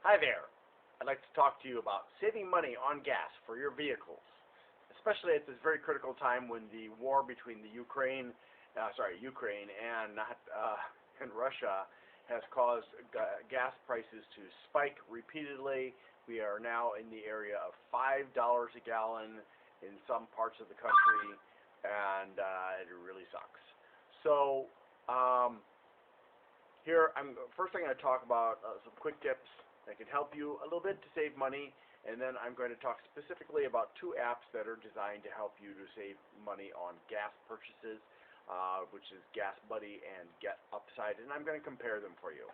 Hi there. I'd like to talk to you about saving money on gas for your vehicles, especially at this very critical time when the war between the Ukraine and Russia has caused gas prices to spike repeatedly. We are now in the area of $5 a gallon in some parts of the country, and it really sucks. So here, first I'm going to talk about some quick tips that can help you a little bit to save money, and then I'm going to talk specifically about two apps that are designed to help you to save money on gas purchases, which is GasBuddy and UpSide, and I'm going to compare them for you.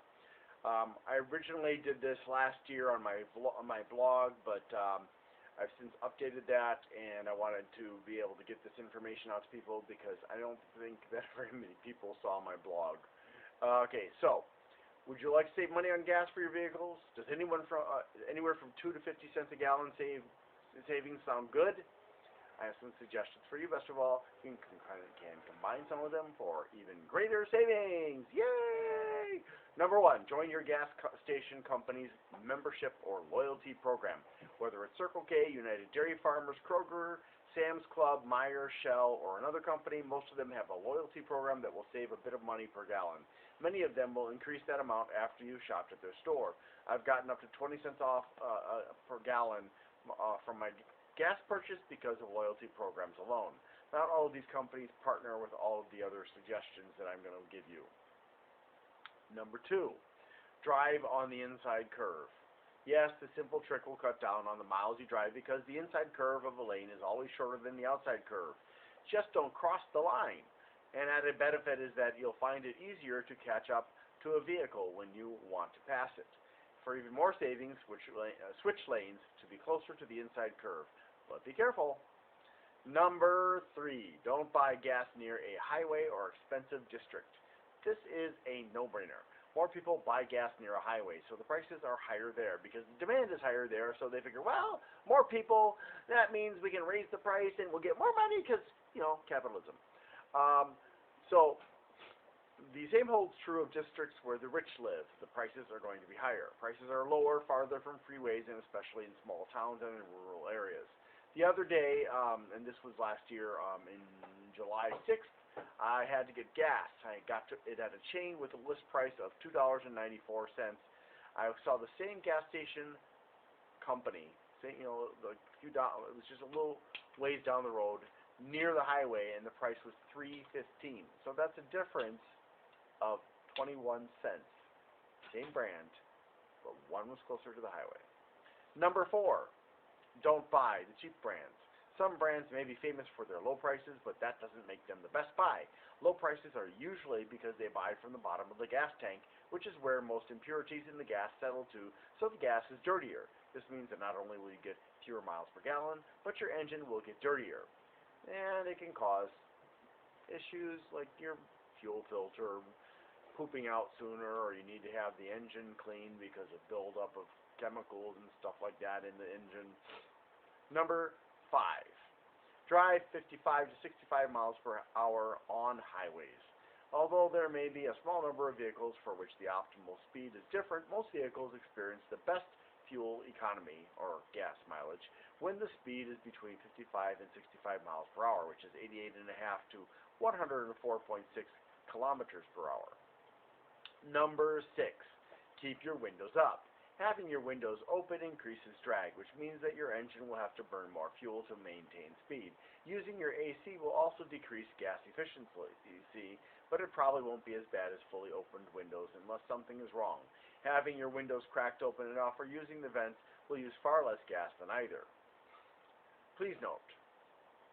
I originally did this last year on my blog, but I've since updated that, and I wanted to be able to get this information out to people because I don't think that very many people saw my blog. Okay, so would you like to save money on gas for your vehicles? Does anyone from anywhere from 2 to 50 cents a gallon savings sound good? I have some suggestions for you. Best of all, you can combine some of them for even greater savings. Yay! Number 1, join your gas station company's membership or loyalty program. Whether it's Circle K, United Dairy Farmers, Kroger, Sam's Club, Meijer, Shell, or another company, most of them have a loyalty program that will save a bit of money per gallon. Many of them will increase that amount after you shopped at their store. I've gotten up to 20 cents off per gallon from my gas purchase because of loyalty programs alone. Not all of these companies partner with all of the other suggestions that I'm going to give you. Number 2, drive on the inside curve. Yes, the simple trick will cut down on the miles you drive because the inside curve of a lane is always shorter than the outside curve. Just don't cross the line. And added benefit is that you'll find it easier to catch up to a vehicle when you want to pass it. For even more savings, switch lanes to be closer to the inside curve. But be careful. Number 3, don't buy gas near a highway or expensive district. This is a no-brainer. More people buy gas near a highway, so the prices are higher there because the demand is higher there, so they figure, well, more people, that means we can raise the price and we'll get more money because, capitalism. So the same holds true of districts where the rich live. The prices are going to be higher. Prices are lower farther from freeways and especially in small towns and in rural areas. The other day, and this was last year in July 6th, I had to get gas. I got it at a chain with a list price of $2.94. I saw the same gas station company, it was just a little ways down the road near the highway, and the price was $3.15. So that's a difference of 21 cents. Same brand, but one was closer to the highway. Number 4, don't buy the cheap brands. Some brands may be famous for their low prices, but that doesn't make them the best buy. Low prices are usually because they buy from the bottom of the gas tank, which is where most impurities in the gas settle to, so the gas is dirtier. This means that not only will you get fewer miles per gallon, but your engine will get dirtier. And it can cause issues like your fuel filter pooping out sooner, or you need to have the engine cleaned because of buildup of chemicals and stuff like that in the engine. Number 5, drive 55 to 65 miles per hour on highways. Although there may be a small number of vehicles for which the optimal speed is different, most vehicles experience the best fuel economy, or gas mileage, when the speed is between 55 and 65 miles per hour, which is 88.5 to 104.6 kilometers per hour. Number 6, keep your windows up. Having your windows open increases drag, which means that your engine will have to burn more fuel to maintain speed. Using your AC will also decrease gas efficiency, but it probably won't be as bad as fully opened windows unless something is wrong. Having your windows cracked open enough or using the vents will use far less gas than either. Please note,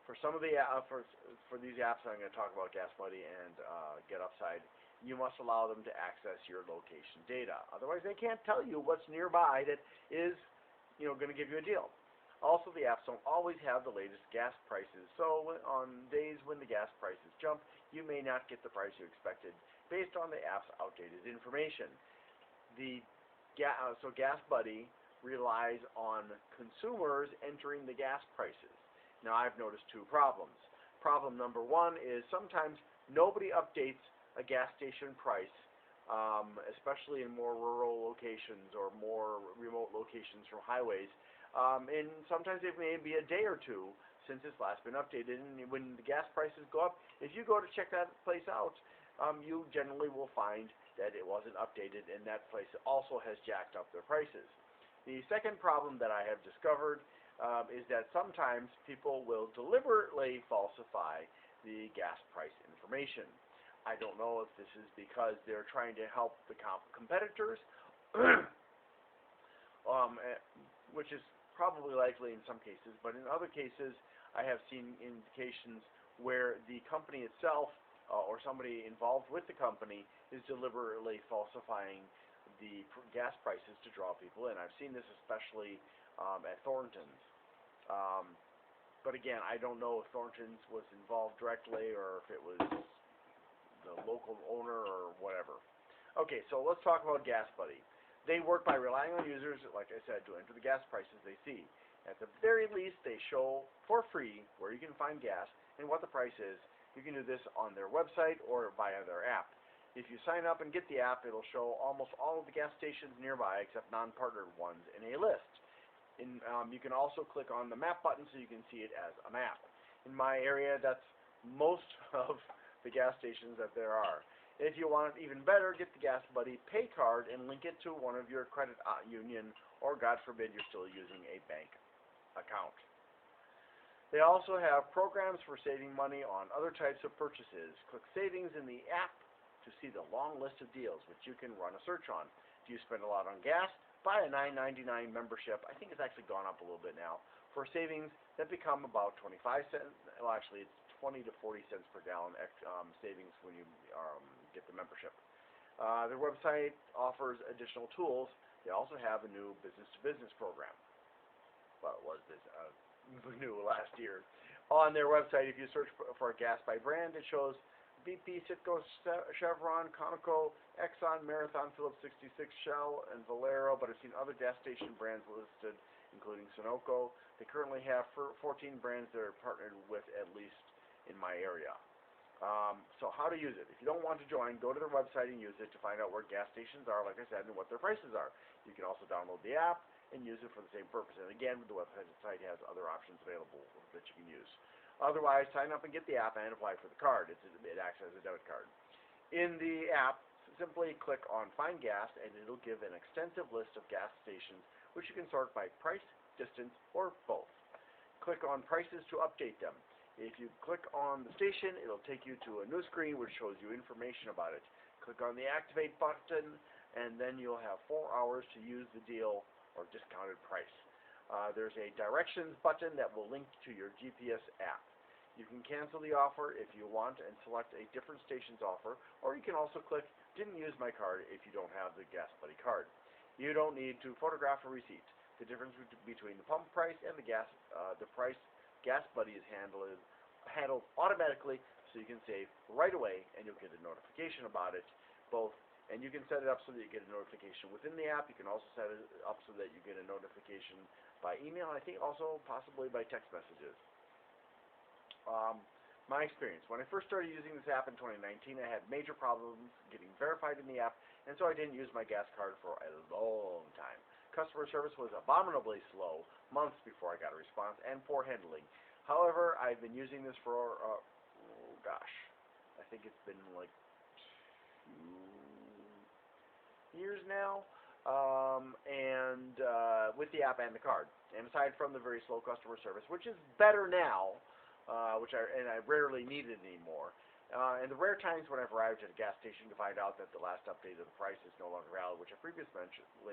for some of the for these apps I'm going to talk about, GasBuddy and UpSide, you must allow them to access your location data. Otherwise, they can't tell you what's nearby that is, going to give you a deal. Also, the apps don't always have the latest gas prices, so on days when the gas prices jump, you may not get the price you expected based on the app's outdated information. So GasBuddy relies on consumers entering the gas prices. Now, I've noticed 2 problems. Problem number 1 is sometimes nobody updates a gas station price especially in more rural locations or more remote locations from highways. And sometimes it may be a day or two since it's last been updated. And when the gas prices go up, if you go to check that place out, you generally will find that it wasn't updated, and that place also has jacked up their prices. The second problem that I have discovered is that sometimes people will deliberately falsify the gas price information. I don't know if this is because they're trying to help the competitors, which is probably likely in some cases, but in other cases I have seen indications where the company itself or somebody involved with the company is deliberately falsifying the gas prices to draw people in. I've seen this especially at Thornton's. But again, I don't know if Thornton's was involved directly or if it was the local owner or whatever. Okay, so let's talk about GasBuddy. They work by relying on users, like I said, to enter the gas prices they see. At the very least, they show for free where you can find gas and what the price is. You can do this on their website or via their app. If you sign up and get the app, it'll show almost all of the gas stations nearby except non-partnered ones in a list. You can also click on the map button so you can see it as a map. In my area, that's most of the gas stations that there are. If you want it even better, get the GasBuddy pay card and link it to one of your credit union, or God forbid you're still using a bank account. They also have programs for saving money on other types of purchases. Click Savings in the app to see the long list of deals, which you can run a search on. Do you spend a lot on gas? Buy a $9.99 membership. I think it's actually gone up a little bit now. For savings that become about 25 cents. Well, actually, it's 20 to 40 cents per gallon savings when you get the membership. Their website offers additional tools. They also have a new business-to-business program. Well, it was new last year. On their website, if you search for gas by brand, it shows BP, Citgo, Chevron, Conoco, Exxon, Marathon, Phillips 66, Shell, and Valero, but I've seen other gas station brands listed, including Sunoco. They currently have 14 brands that are partnered with, at least in my area. So how to use it. If you don't want to join, go to their website and use it to find out where gas stations are, like I said, and what their prices are. You can also download the app and use it for the same purpose. And again, the website has other options available that you can use. Otherwise, sign up and get the app and apply for the card. It acts as a debit card. In the app, simply click on Find Gas, and it'll give an extensive list of gas stations, which you can sort by price, distance, or both. Click on Prices to update them. If you click on the station, it'll take you to a new screen which shows you information about it. Click on the Activate button, and then you'll have 4 hours to use the deal or discounted price. There's a Directions button that will link to your GPS app. You can cancel the offer if you want and select a different station's offer, or you can also click Didn't use my card if you don't have the GasBuddy card. You don't need to photograph a receipt. The difference between the pump price and the price GasBuddy is handled automatically, so you can save right away and you'll get a notification about it. And you can set it up so that you get a notification within the app. You can also set it up so that you get a notification by email, and I think also possibly by text messages. My experience. When I first started using this app in 2019, I had major problems getting verified in the app, and so I didn't use my gas card for a long time. Customer service was abominably slow, months before I got a response, and poor handling. However, I've been using this for, I think it's been like 2 years now, with the app and the card. And aside from the very slow customer service, which is better now, I rarely need it anymore. And the rare times when I've arrived at a gas station to find out that the last update of the price is no longer valid, which I previously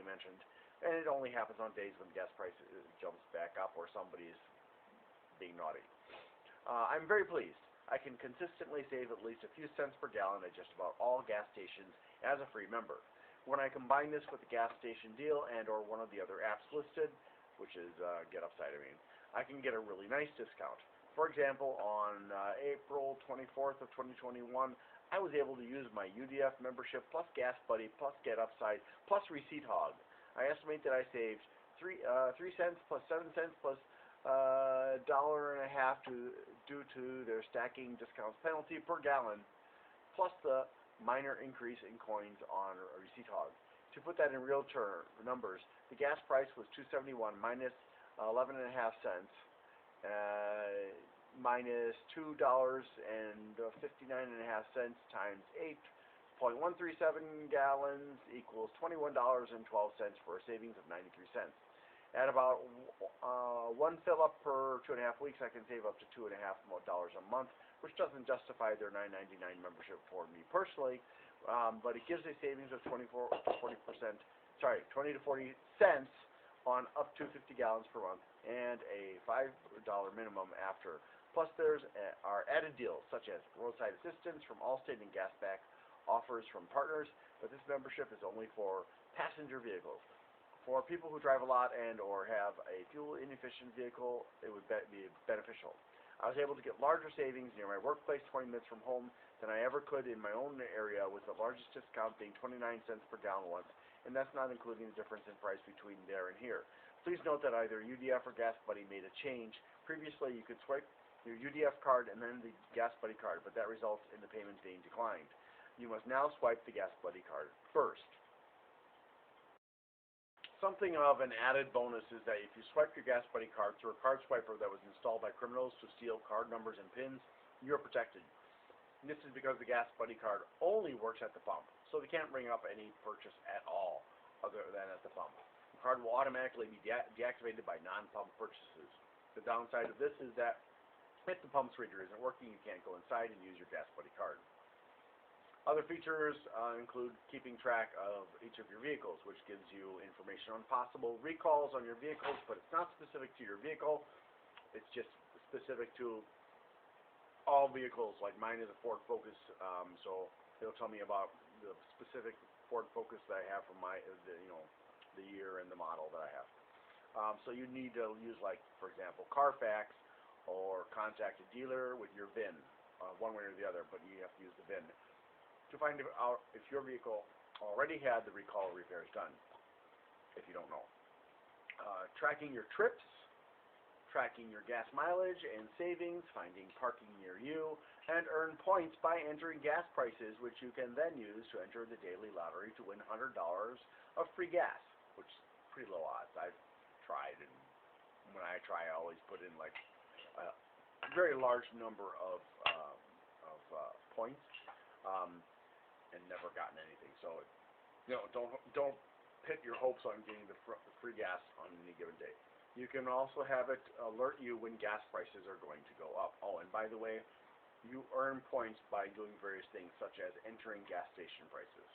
mentioned, and it only happens on days when the gas price jumps back up or somebody's being naughty. I'm very pleased. I can consistently save at least a few cents per gallon at just about all gas stations as a free member. When I combine this with the gas station deal and or one of the other apps listed, which is UpSide, I can get a really nice discount. For example, on April 24th of 2021, I was able to use my UDF membership plus GasBuddy plus UpSide plus Receipt Hog. I estimate that I saved 3 cents plus 7 cents plus $1.50 due to their stacking discounts penalty per gallon, plus the minor increase in coins on a receipt hog. To put that in real numbers, the gas price was $2.71 minus 11 and a half cents, minus $2.59 and a half cents times 8.137 gallons equals $21.12 for a savings of 93 cents. At about one fill up per 2.5 weeks, I can save up to $2.5 a month, which doesn't justify their $9.99 membership for me personally, but it gives a savings of 20 to 40 cents on up to 50 gallons per month and a $5 minimum after. Plus, there's our added deals such as roadside assistance from Allstate and GasBack, offers from partners, but this membership is only for passenger vehicles. For people who drive a lot and or have a fuel-inefficient vehicle, it would be beneficial. I was able to get larger savings near my workplace, 20 minutes from home, than I ever could in my own area, with the largest discount being 29 cents per gallon once, and that's not including the difference in price between there and here. Please note that either UDF or GasBuddy made a change. Previously, you could swipe your UDF card and then the GasBuddy card, but that results in the payment being declined. You must now swipe the GasBuddy card first. Something of an added bonus is that if you swipe your GasBuddy card through a card swiper that was installed by criminals to steal card numbers and PINs, you're protected. And this is because the GasBuddy card only works at the pump, so they can't bring up any purchase at all other than at the pump. The card will automatically be deactivated by non-pump purchases. The downside of this is that if the pump's reader isn't working, you can't go inside and use your GasBuddy card. Other features include keeping track of each of your vehicles, which gives you information on possible recalls on your vehicles, but it's not specific to your vehicle. It's just specific to all vehicles. Like mine is a Ford Focus, so it'll tell me about the specific Ford Focus that I have for the year and the model that I have. So you need to use, like, for example, Carfax or contact a dealer with your VIN, one way or the other, but you have to use the VIN to find out if your vehicle already had the recall or repairs done, if you don't know. Tracking your trips, tracking your gas mileage and savings, finding parking near you, and earn points by entering gas prices, which you can then use to enter the daily lottery to win $100 of free gas, which is pretty low odds. I've tried, and when I try, I always put in like a very large number of points. And never gotten anything. So, don't put your hopes on getting the free gas on any given day. You can also have it alert you when gas prices are going to go up. Oh, and by the way, you earn points by doing various things, such as entering gas station prices.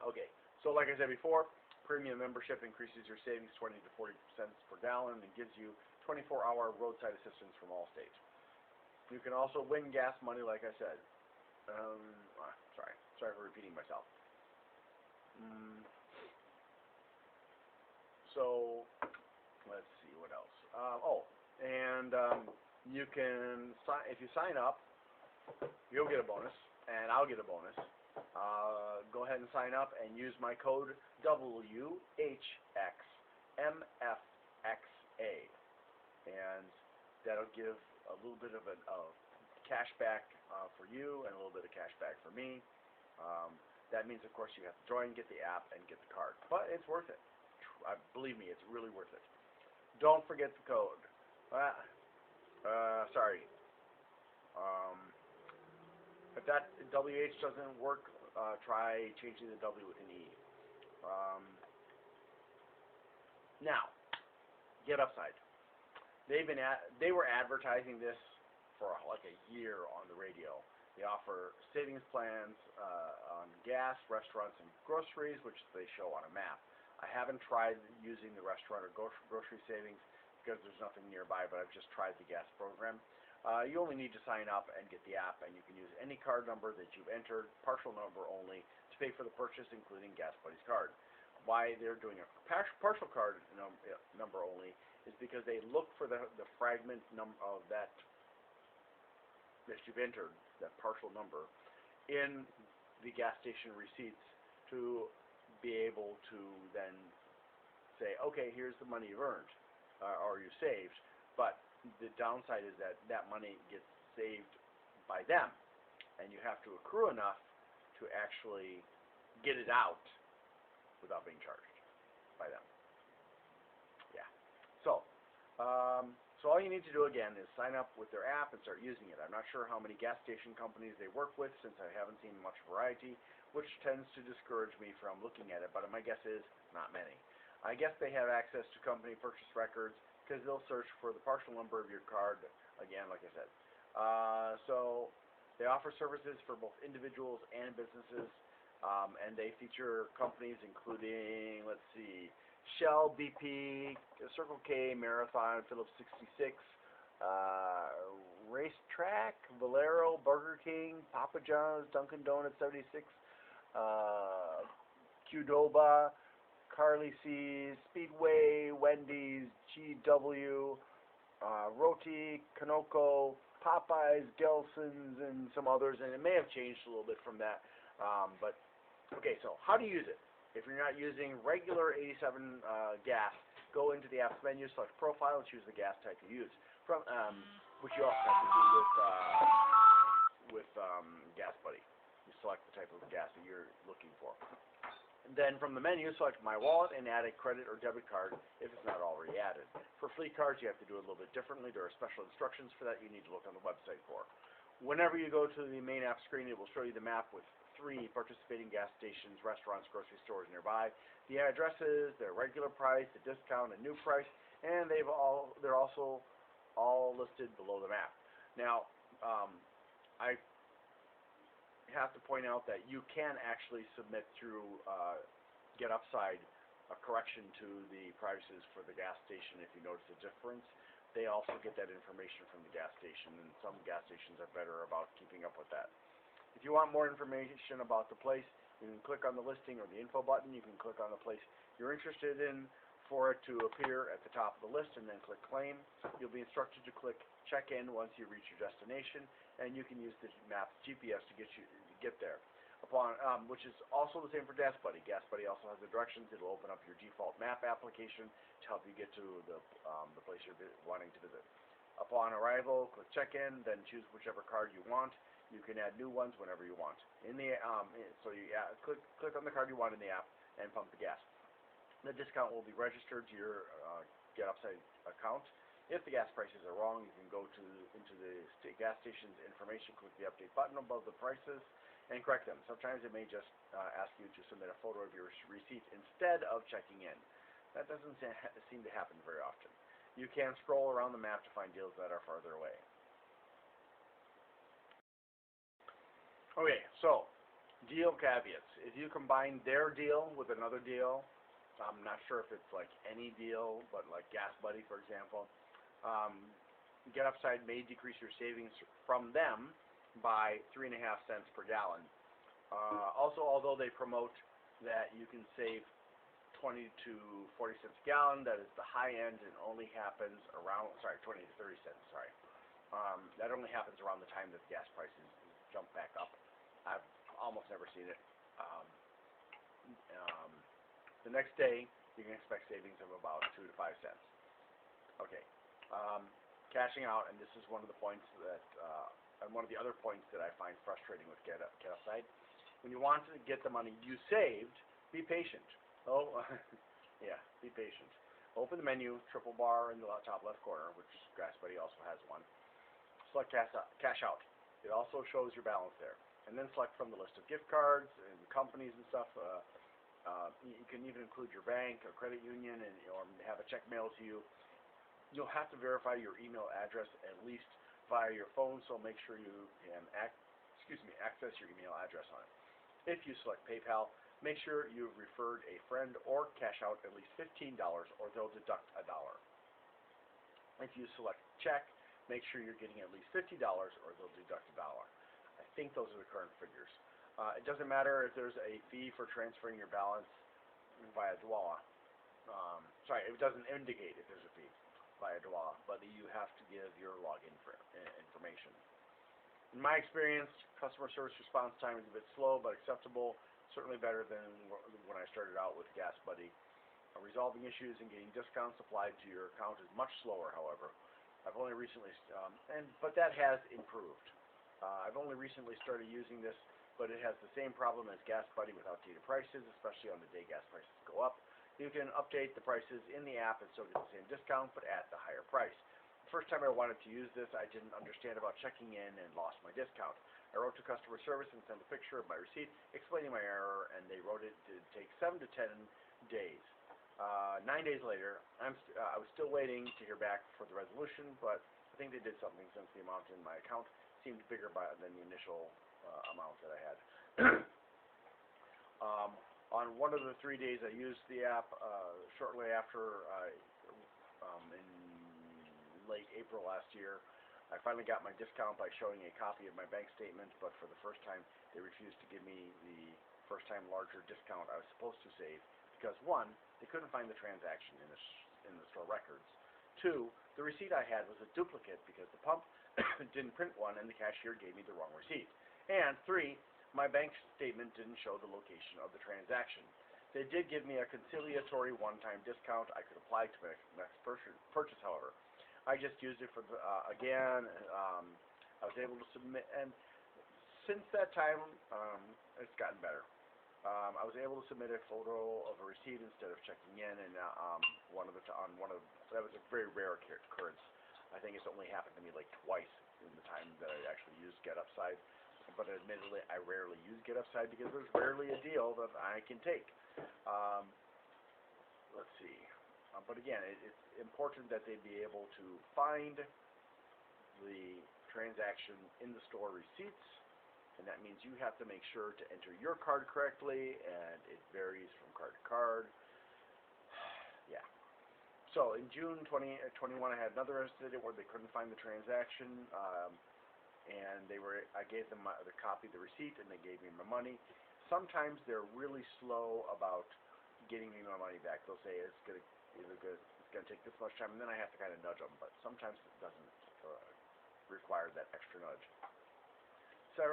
Okay, so like I said before, premium membership increases your savings 20 to 40 cents per gallon and gives you 24-hour roadside assistance from Allstate. You can also win gas money, like I said. Sorry for repeating myself. So, let's see what else. You can if you sign up, you'll get a bonus, and I'll get a bonus. Go ahead and sign up and use my code WHXMFXA, and that'll give a little bit of a cash back for you and a little bit of cash back for me. That means, of course, you have to join, get the app, and get the card. But it's worth it. Believe me, it's really worth it. Don't forget the code. Sorry. If that WH doesn't work, try changing the W and E. Now, get UpSide. They were advertising this for like a year on the radio. They offer savings plans on gas, restaurants, and groceries, which they show on a map. I haven't tried using the restaurant or grocery savings because there's nothing nearby, but I've just tried the gas program. You only need to sign up and get the app, and you can use any card number that you've entered, partial number only, to pay for the purchase, including GasBuddy's card. Why they're doing a partial card number only is because they look for the fragment of that you've entered, that partial number, in the gas station receipts to be able to then say, okay, here's the money you've earned or you saved. But the downside is that that money gets saved by them. and you have to accrue enough to actually get it out without being charged by them. Yeah. So all you need to do again is sign up with their app and start using it. I'm not sure how many gas station companies they work with since I haven't seen much variety, which tends to discourage me from looking at it, but my guess is not many. I guess they have access to company purchase records because they'll search for the partial number of your card, again, like I said. So they offer services for both individuals and businesses, and they feature companies including, let's see, Shell, BP, Circle K, Marathon, Phillips 66, Racetrack, Valero, Burger King, Papa John's, Dunkin' Donuts 76, Qdoba, Carly C's, Speedway, Wendy's, GW, Roti, Conoco, Popeyes, Gelson's, and some others, and it may have changed a little bit from that. But okay, so how do you use it? If you're not using regular 87 gas, go into the app's menu, select Profile, and choose the gas type you use. From which you also have to do with GasBuddy. You select the type of gas that you're looking for. And then from the menu, select My Wallet and add a credit or debit card if it's not already added. For fleet cards, you have to do it a little bit differently. There are special instructions for that you need to look on the website for. Whenever you go to the main app screen, it will show you the map with 3 participating gas stations, restaurants, grocery stores nearby, the addresses, their regular price, the discount, and new price, and they're also all listed below the map. Now, I have to point out that you can actually submit through UpSide a correction to the prices for the gas station if you notice a difference. They also get that information from the gas station, and some gas stations are better about keeping up with that. If you want more information about the place, you can click on the listing or the info button. You can click on the place you're interested in for it to appear at the top of the list, and then click Claim. You'll be instructed to click Check In once you reach your destination, and you can use the map's GPS to get there. Which is also the same for GasBuddy. GasBuddy also has the directions. It'll open up your default map application to help you get to the place you're wanting to visit. Upon arrival, click Check In, then choose whichever card you want. You can add new ones whenever you want. So you click on the card you want in the app and pump the gas. The discount will be registered to your UpSide account. If the gas prices are wrong, you can go into the gas station's information, click the update button above the prices, and correct them. Sometimes it may just ask you to submit a photo of your receipt instead of checking in. That doesn't seem to happen very often. You can scroll around the map to find deals that are farther away. Okay, so deal caveats. If you combine their deal with another deal, I'm not sure if it's like any deal, but like GasBuddy, for example, UpSide may decrease your savings from them by 3.5 cents per gallon. Also, although they promote that you can save 20 to 40 cents a gallon, that is the high end, and only happens around, 20 to 30 cents, that only happens around the time that the gas prices jump back up. I've almost never seen it. The next day, you can expect savings of about 2 to 5 cents. Okay, cashing out, and this is one of the points that, and one of the other points that I find frustrating with UpSide. When you want to get the money you saved, be patient. Oh, yeah, be patient. Open the menu, triple bar in the top left corner, which GasBuddy also has one. Select cash out. It also shows your balance there. And then select from the list of gift cards and companies and stuff. You can even include your bank or credit union, or have a check mailed to you. You'll have to verify your email address at least via your phone, so make sure you can access your email address on it. If you select PayPal, make sure you've referred a friend or cash out at least $15, or they'll deduct $1. If you select check, make sure you're getting at least $50, or they'll deduct $1. I think those are the current figures. It doesn't matter if there's a fee for transferring your balance via Dwala. It doesn't indicate if there's a fee via Dwala, but you have to give your login information. In my experience, customer service response time is a bit slow but acceptable, certainly better than when I started out with GasBuddy. Resolving issues and getting discounts applied to your account is much slower, however. I've only recently, but that has improved. I've only recently started using this, but it has the same problem as GasBuddy with outdated prices, especially on the day gas prices go up. You can update the prices in the app and still get the same discount, but at the higher price. The first time I wanted to use this, I didn't understand about checking in and lost my discount. I wrote to customer service and sent a picture of my receipt explaining my error, and they wrote it to take 7 to 10 days. 9 days later, I was still waiting to hear back for the resolution, but I think they did something since the amount in my account seemed bigger than the initial amount that I had. On one of the 3 days I used the app, shortly after in late April last year, I finally got my discount by showing a copy of my bank statement, but for the first time they refused to give me the first time larger discount I was supposed to save because 1, they couldn't find the transaction in the store records. 2, the receipt I had was a duplicate because the pump didn't print one and the cashier gave me the wrong receipt. And 3, my bank statement didn't show the location of the transaction. They did give me a conciliatory one-time discount I could apply to my next purchase, however. I just used it for again. I was able to submit, and since that time, it's gotten better. I was able to submit a photo of a receipt instead of checking in, and that was a very rare occurrence. I think it's only happened to me like twice in the time that I actually used GetUpSide. But admittedly, I rarely use GetUpSide because there's rarely a deal that I can take. Let's see. But again, it's important that they be able to find the transaction in the store receipts, and that means you have to make sure to enter your card correctly, and it varies from card to card. Yeah. So in June 2021, I had another incident where they couldn't find the transaction, and I gave them the copy of the receipt, and they gave me my money. Sometimes they're really slow about getting me my money back. They'll say it's going to take this much time, and then I have to kind of nudge them, but sometimes it doesn't require that extra nudge. So,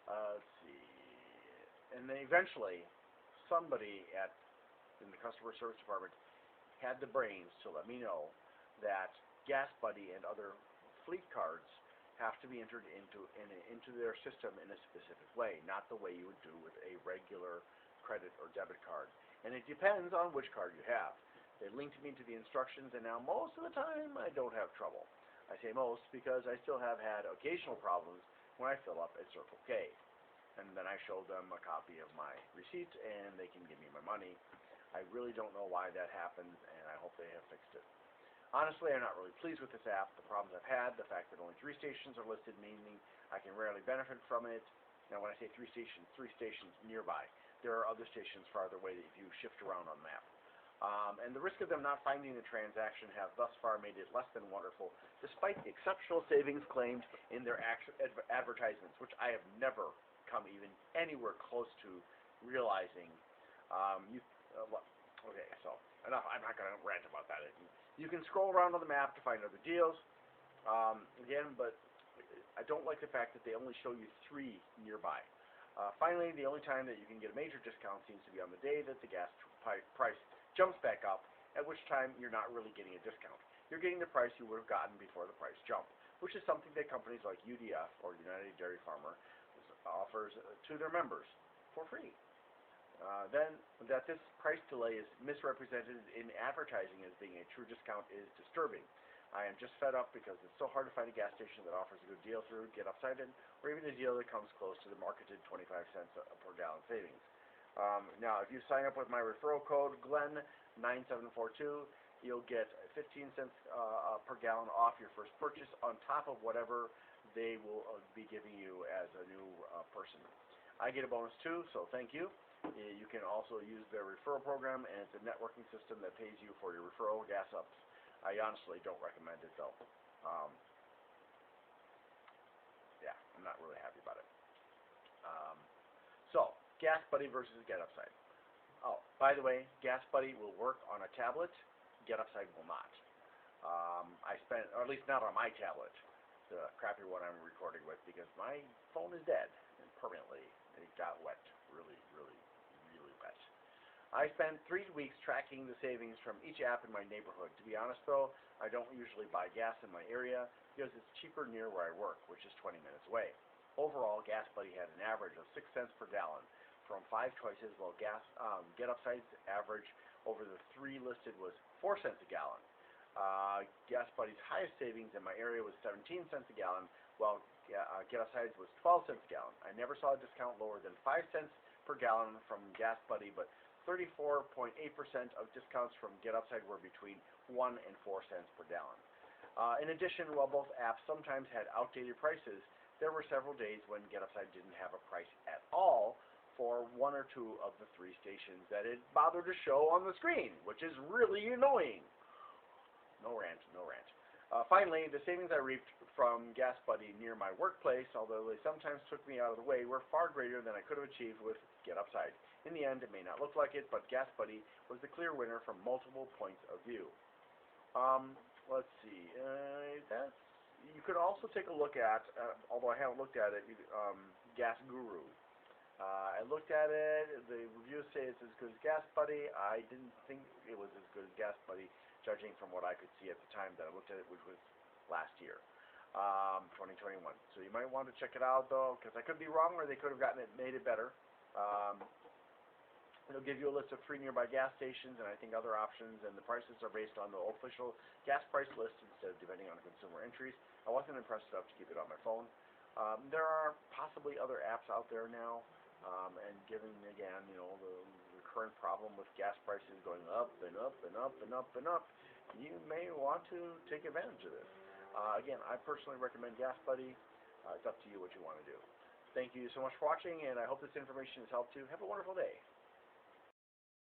let's see, and then eventually, somebody in the customer service department had the brains to let me know that GasBuddy and other fleet cards have to be entered into their system in a specific way, not the way you would do with a regular credit or debit card. And it depends on which card you have. They linked me to the instructions, and now most of the time I don't have trouble. I say most because I still have had occasional problems when I fill up at Circle K. And then I show them a copy of my receipt, and they can give me my money. I really don't know why that happened, and I hope they have fixed it. Honestly, I'm not really pleased with this app. The problems I've had, the fact that only 3 stations are listed, meaning I can rarely benefit from it. Now, when I say 3 stations nearby. There are other stations farther away that if you shift around on the map. And the risk of them not finding the transaction have thus far made it less than wonderful, despite the exceptional savings claimed in their advertisements, which I have never come even anywhere close to realizing. Okay, so enough. I'm not going to rant about that. You can scroll around on the map to find other deals. Again, but I don't like the fact that they only show you 3 nearby. Finally, the only time that you can get a major discount seems to be on the day that the gas price jumps back up, at which time you're not really getting a discount. You're getting the price you would have gotten before the price jump, which is something that companies like UDF or United Dairy Farmer offers to their members for free. Then, that this price delay is misrepresented in advertising as being a true discount is disturbing. I am just fed up because it's so hard to find a gas station that offers a good deal through GetUpSide, or even a deal that comes close to the marketed 25 cents per gallon savings. Now, if you sign up with my referral code, Glenn9742, you'll get 15 cents per gallon off your first purchase on top of whatever they will be giving you as a new person. I get a bonus too, so thank you. You can also use their referral program, and it's a networking system that pays you for your referral gas ups. I honestly don't recommend it, though. Yeah, I'm not really happy about it. So, GasBuddy versus GetUpSide. Oh, by the way, GasBuddy will work on a tablet. GetUpSide will not. Or at least not on my tablet, the crappy one I'm recording with, because my phone is dead, and permanently. It got wet, really, really, really wet. I spent 3 weeks tracking the savings from each app in my neighborhood. To be honest though, I don't usually buy gas in my area because it's cheaper near where I work, which is 20 minutes away. Overall, GasBuddy had an average of 6 cents per gallon from 5 choices, while UpSide's average over the 3 listed was 4 cents a gallon. GasBuddy's highest savings in my area was 17 cents a gallon, while UpSide's was 12 cents a gallon. I never saw a discount lower than 5 cents per gallon from GasBuddy, but 34.8% of discounts from UpSide were between 1 and 4 cents per gallon. In addition, while both apps sometimes had outdated prices, there were several days when UpSide didn't have a price at all for 1 or 2 of the 3 stations that it bothered to show on the screen, which is really annoying. No rant, no rant. Finally, the savings I reaped from GasBuddy near my workplace, although they sometimes took me out of the way, were far greater than I could have achieved with UpSide. In the end, it may not look like it, but GasBuddy was the clear winner from multiple points of view. Let's see. You could also take a look at, although I haven't looked at it, Gas Guru. I looked at it. The reviews say it's as good as GasBuddy. I didn't think it was as good as GasBuddy, judging from what I could see at the time that I looked at it, which was last year, 2021. So you might want to check it out, though, because I could be wrong, or they could have made it better. It'll give you a list of 3 nearby gas stations and I think other options, and the prices are based on the official gas price list instead of depending on consumer entries. I wasn't impressed enough to keep it on my phone. There are possibly other apps out there now, and given, again, the current problem with gas prices going up and up and up and up and up, you may want to take advantage of this. Again, I personally recommend GasBuddy. It's up to you what you want to do. Thank you so much for watching, and I hope this information has helped you. Have a wonderful day.